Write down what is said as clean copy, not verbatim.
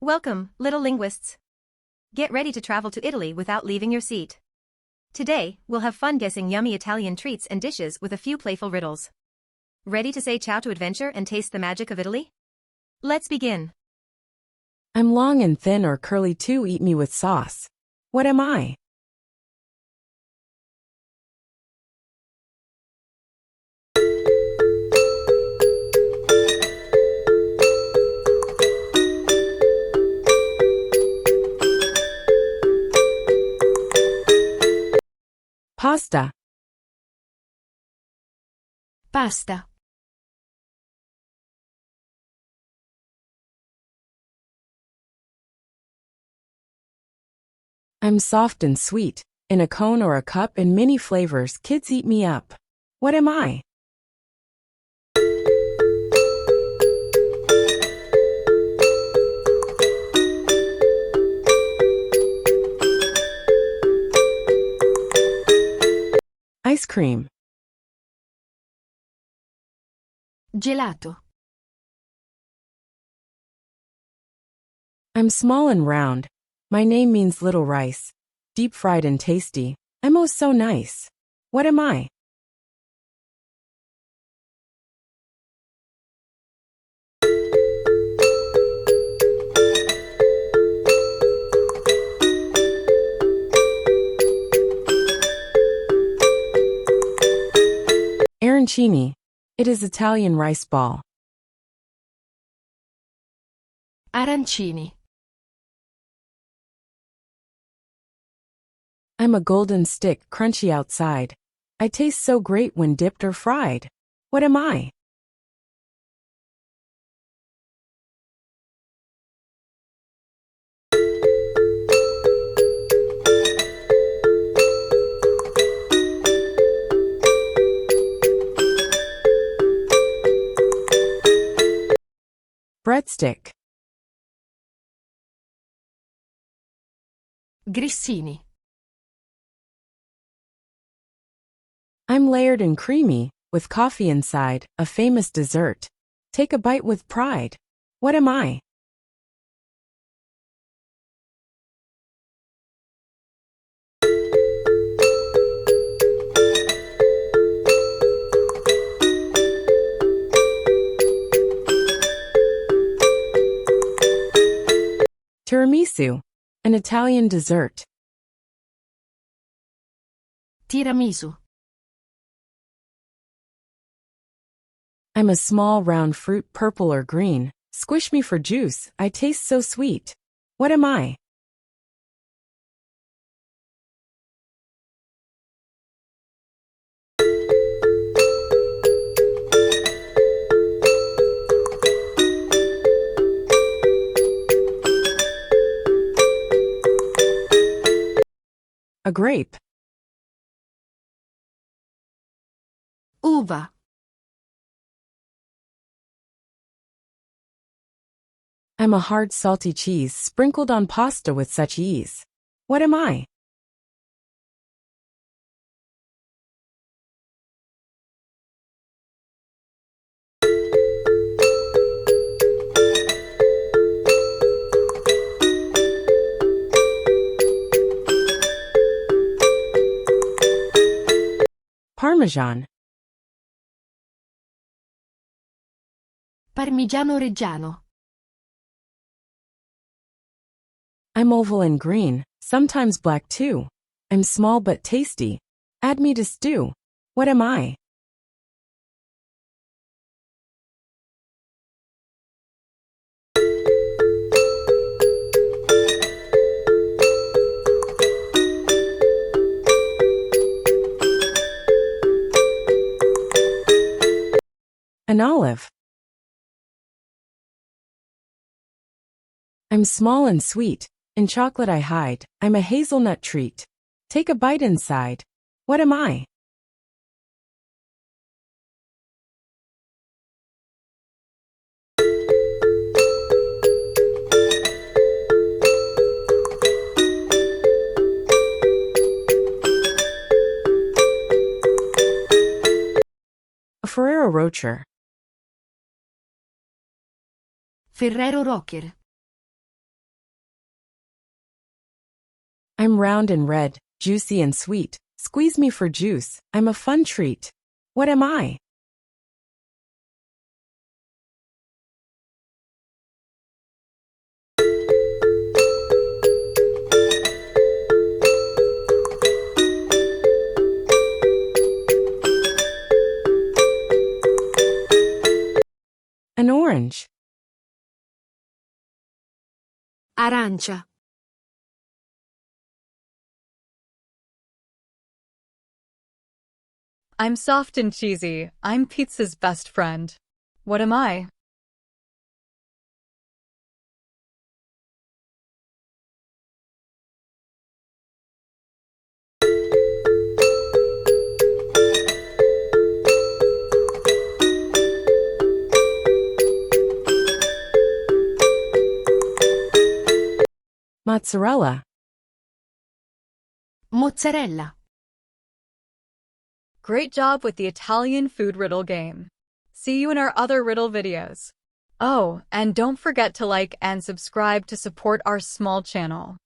Welcome, little linguists. Get ready to travel to Italy without leaving your seat. Today, we'll have fun guessing yummy Italian treats and dishes with a few playful riddles. Ready to say ciao to adventure and taste the magic of Italy? Let's begin. I'm long and thin or curly too, eat me with sauce. What am I? Pasta. Pasta. I'm soft and sweet, in a cone or a cup in many flavors, kids eat me up. What am I? Ice cream. Gelato. I'm small and round. My name means little rice. Deep fried and tasty. I'm oh so nice. What am I? Arancini. It is Italian rice ball. Arancini. I'm a golden stick, crunchy outside. I taste so great when dipped or fried. What am I? Breadstick. Grissini. I'm layered and creamy, with coffee inside, a famous dessert. Take a bite with pride. What am I? Tiramisu. An Italian dessert. Tiramisu. I'm a small round fruit, purple or green. Squish me for juice, I taste so sweet. What am I? A grape. Uva. I'm a hard salty cheese sprinkled on pasta with such ease. What am I? Parmesan. Parmigiano Reggiano. I'm oval and green, sometimes black too. I'm small but tasty. Add me to stew. What am I? An olive. I'm small and sweet. In chocolate I hide. I'm a hazelnut treat. Take a bite inside. What am I? A Ferrero Rocher. Ferrero Rocher. I'm round and red, juicy and sweet. Squeeze me for juice. I'm a fun treat. What am I? An orange. Arancia. I'm soft and cheesy. I'm pizza's best friend. What am I? Mozzarella. Mozzarella. Great job with the Italian Food Riddle Game. See you in our other riddle videos. Oh, and don't forget to like and subscribe to support our small channel.